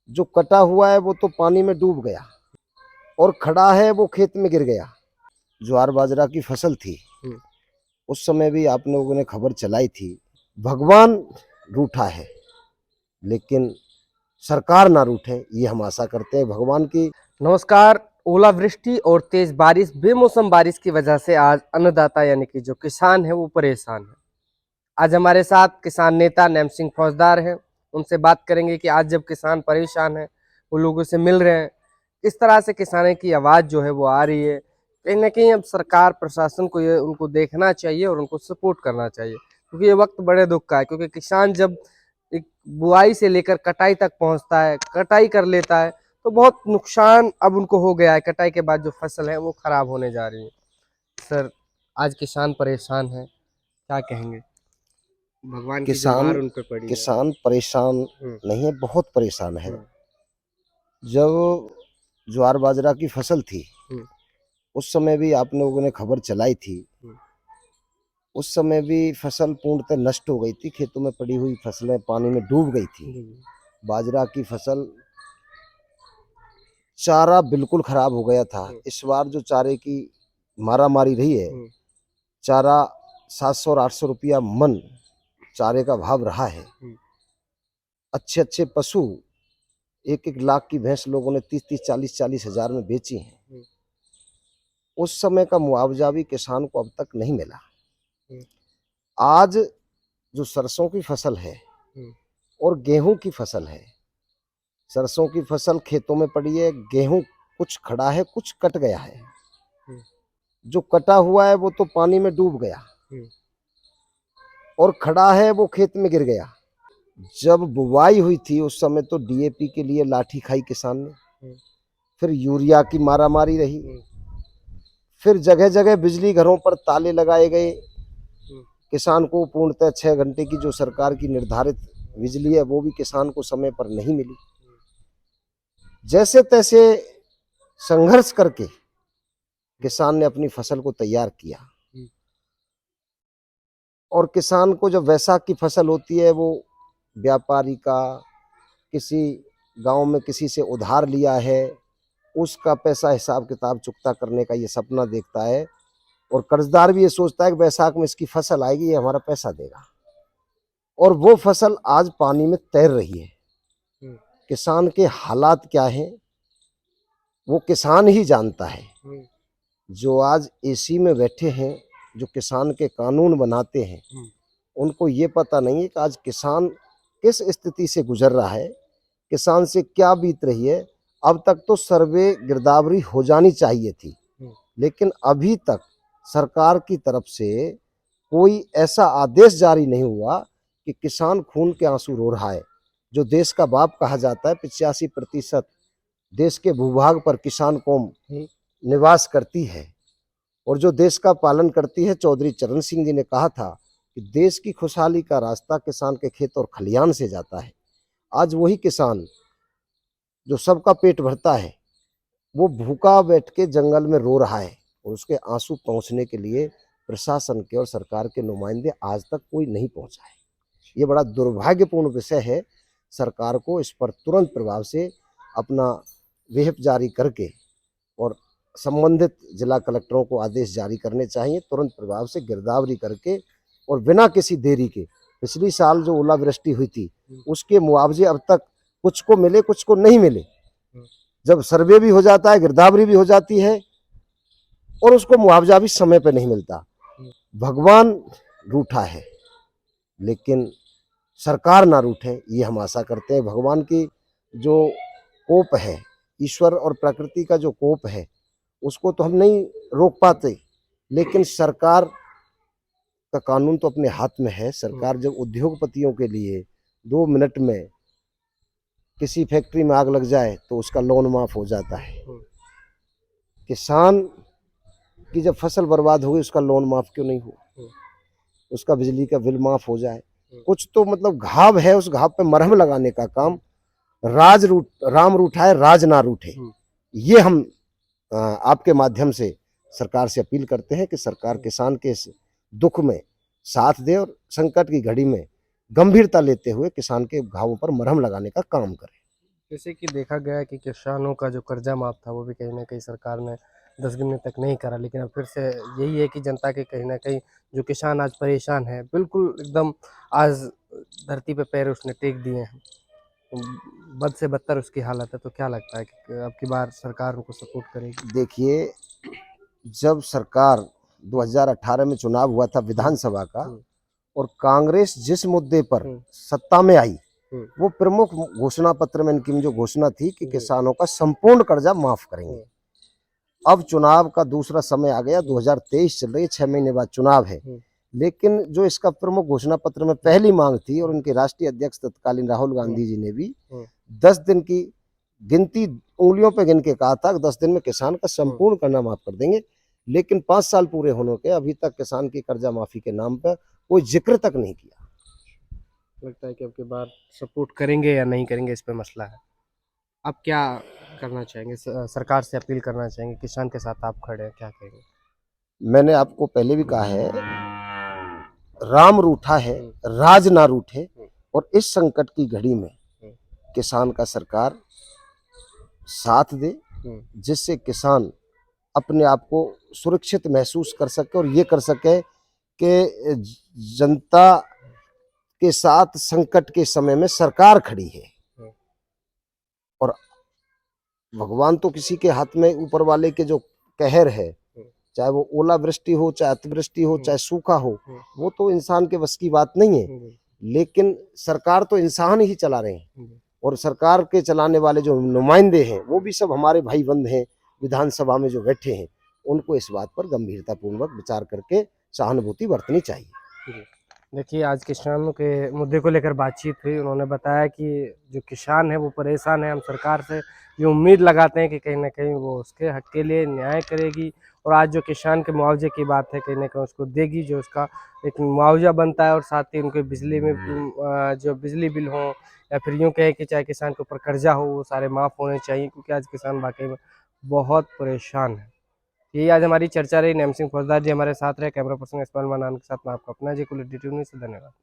जो कटा हुआ है वो तो पानी में डूब गया और खड़ा है वो खेत में गिर गया। ज्वार बाजरा की फसल थी, उस समय भी आप लोगों ने खबर चलाई थी। भगवान रूठा है लेकिन सरकार ना रूठे, ये हम आशा करते हैं भगवान की। नमस्कार। ओलावृष्टि और तेज बारिश, बेमौसम बारिश की वजह से आज अन्नदाता यानी कि जो किसान है वो परेशान है। आज हमारे साथ किसान नेता नैम सिंह फौजदार हैं। उनसे बात करेंगे कि आज जब किसान परेशान है, वो लोगों से मिल रहे हैं, किस तरह से किसानों की आवाज़ जो है वो आ रही है। कहीं ना कहीं अब सरकार प्रशासन को ये उनको देखना चाहिए और उनको सपोर्ट करना चाहिए, क्योंकि ये वक्त बड़े दुख का है। क्योंकि किसान जब एक बुआई से लेकर कटाई तक पहुंचता है, कटाई कर लेता है, तो बहुत नुकसान अब उनको हो गया है। कटाई के बाद जो फसल है वो खराब होने जा रही है। सर, आज किसान परेशान है, क्या कहेंगे? भगवान की जो किसान मार उन पे पड़ी है। किसान परेशान नहीं है, बहुत परेशान है। जब ज्वार बाजरा की फसल थी, उस समय भी आप लोगों ने खबर चलाई थी। उस समय भी फसल पूर्णतः नष्ट हो गई थी, खेतों में पड़ी हुई फसलें पानी में डूब गई थी। बाजरा की फसल, चारा बिल्कुल खराब हो गया था। इस बार जो चारे की मारामारी रही है, चारा 700 और 800 रुपया मन चारे का भाव रहा है। अच्छे अच्छे पशु 1-1 लाख की भैंस लोगों ने 30-30, 40-40 हजार में बेची हैं। उस समय का मुआवजा भी किसान को अब तक नहीं मिला। आज जो सरसों की फसल है और गेहूं की फसल है, सरसों की फसल खेतों में पड़ी है, गेहूं कुछ खड़ा है कुछ कट गया है। जो कटा हुआ है वो तो पानी में डूब गया और खड़ा है वो खेत में गिर गया। जब बुवाई हुई थी उस समय तो डीएपी के लिए लाठी खाई किसान ने, फिर यूरिया की मारामारी रही, फिर जगह जगह बिजली घरों पर ताले लगाए गए। किसान को पूर्णतः 6 घंटे की जो सरकार की निर्धारित बिजली है वो भी किसान को समय पर नहीं मिली। जैसे तैसे संघर्ष करके किसान ने अपनी फसल को तैयार किया। और किसान को जब वैसाख की फसल होती है, वो व्यापारी का, किसी गांव में किसी से उधार लिया है, उसका पैसा हिसाब किताब चुकता करने का ये सपना देखता है। और कर्जदार भी ये सोचता है कि वैसाख में इसकी फसल आएगी, ये हमारा पैसा देगा। और वो फसल आज पानी में तैर रही है। किसान के हालात क्या हैं वो किसान ही जानता है। जो आज एसी में बैठे हैं, जो किसान के कानून बनाते हैं, उनको ये पता नहीं है कि आज किसान किस स्थिति से गुजर रहा है, किसान से क्या बीत रही है। अब तक तो सर्वे गिरदावरी हो जानी चाहिए थी, लेकिन अभी तक सरकार की तरफ से कोई ऐसा आदेश जारी नहीं हुआ कि किसान खून के आंसू रो रहा है। जो देश का बाप कहा जाता है, 85% देश के भूभाग पर किसान कौम निवास करती है और जो देश का पालन करती है। चौधरी चरण सिंह जी ने कहा था कि देश की खुशहाली का रास्ता किसान के खेत और खलियान से जाता है। आज वही किसान जो सबका पेट भरता है, वो भूखा बैठ के जंगल में रो रहा है और उसके आंसू पहुंचने के लिए प्रशासन के और सरकार के नुमाइंदे आज तक कोई नहीं पहुंचा है। ये बड़ा दुर्भाग्यपूर्ण विषय है। सरकार को इस पर तुरंत प्रभाव से अपना विहिप जारी करके और संबंधित जिला कलेक्टरों को आदेश जारी करने चाहिए, तुरंत प्रभाव से गिरदावरी करके और बिना किसी देरी के। पिछली साल जो ओलावृष्टि हुई थी उसके मुआवजे अब तक कुछ को मिले कुछ को नहीं मिले। जब सर्वे भी हो जाता है, गिरदावरी भी हो जाती है और उसको मुआवजा भी समय पर नहीं मिलता। भगवान रूठा है लेकिन सरकार ना रूठे, ये हम आशा करते हैं। भगवान की जो कोप है, ईश्वर और प्रकृति का जो कोप है, उसको तो हम नहीं रोक पाते, लेकिन सरकार का कानून तो अपने हाथ में है। सरकार जब उद्योगपतियों के लिए 2 मिनट में किसी फैक्ट्री में आग लग जाए तो उसका लोन माफ हो जाता है। किसान की जब फसल बर्बाद होगी उसका लोन माफ क्यों नहीं हो, उसका बिजली का बिल माफ हो जाए। कुछ तो मतलब घाव है, उस घाव पे मरहम लगाने का काम राम रूठाए राज ना रूठे। ये हम आपके माध्यम से सरकार से अपील करते हैं कि सरकार किसान के इस दुख में साथ दे और संकट की घड़ी में गंभीरता लेते हुए किसान के घावों पर मरहम लगाने का काम करे। जैसे कि देखा गया है कि किसानों का जो कर्जा माफ था वो भी कहीं ना कहीं सरकार ने 10 गिनने तक नहीं करा, लेकिन अब फिर से यही है कि जनता के कहीं ना कहीं जो किसान आज परेशान है, बिल्कुल एकदम आज धरती पे पैर उसने टेक दिए हैं। तो बद से बदतर उसकी हालत है, तो क्या लगता है कि अब की बार सरकार उनको सपोर्ट करेगी? देखिए, जब सरकार 2018 में चुनाव हुआ था विधानसभा का, हम्म, और कांग्रेस जिस मुद्दे पर हम्म, सत्ता में आई, हम्म, वो प्रमुख घोषणा पत्र में इनकी जो घोषणा थी कि हम्म, किसानों का संपूर्ण कर्जा माफ करेंगे। हम्म, अब चुनाव का दूसरा समय आ गया, 2023 चल रही है, 6 महीने बाद चुनाव है। हम्म, लेकिन जो इसका प्रमुख घोषणा पत्र में पहली मांग थी, और उनके राष्ट्रीय अध्यक्ष तत्कालीन राहुल गांधी जी ने भी हम्म, 10 दिन की गिनती उंगलियों पे गिन के कहा था कि 10 दिन में किसान का संपूर्ण कर्जा माफ कर देंगे। लेकिन 5 साल पूरे होने के अभी तक किसान की कर्जा माफी के नाम पर कोई जिक्र तक नहीं किया। लगता है कि अब की बार सपोर्ट करेंगे या नहीं करेंगे, इस पे मसला है। आप क्या करना चाहेंगे? सरकार से अपील करना चाहेंगे, किसान के साथ आप खड़े हैं, क्या कहेंगे? मैंने आपको पहले भी कहा है, राम रूठा है, राज ना रूठे। और इस संकट की घड़ी में किसान का सरकार साथ दे, जिससे किसान अपने आप को सुरक्षित महसूस कर सके और ये कर सके कि जनता के साथ संकट के समय में सरकार खड़ी है। और भगवान तो किसी के हाथ में, ऊपर वाले के जो कहर है, चाहे वो ओलावृष्टि हो, चाहे अतिवृष्टि हो, चाहे सूखा हो, वो तो इंसान के बस की बात नहीं है। लेकिन सरकार तो इंसान ही चला रहे हैं, और सरकार के चलाने वाले जो नुमाइंदे हैं वो भी सब हमारे भाई बंद हैं। विधानसभा में जो बैठे हैं, उनको इस बात पर गंभीरतापूर्वक विचार करके सहानुभूति बरतनी चाहिए। देखिए, आज किसानों के मुद्दे को लेकर बातचीत हुई। उन्होंने बताया कि जो किसान है वो परेशान है, हम सरकार से ये उम्मीद लगाते हैं कि कहीं ना कहीं वो उसके हक के लिए न्याय करेगी, और आज जो किसान के मुआवजे की बात है कहीं ना कहीं उसको देगी, जो उसका एक मुआवजा बनता है। और साथ ही उनके बिजली में जो बिजली बिल हो, या फिर यूँ कहें कि चाहे किसान के ऊपर कर्जा हो, वो सारे माफ़ होने चाहिए, क्योंकि आज किसान वाकई में बहुत परेशान है। यही आज हमारी चर्चा रही। नैम सिंह फौजदार जी हमारे साथ रहे, कैमरा पर्सन इस्माइल मनान के साथ मैं आपका अपना जी कुल न्यूज़ से धन्यवाद।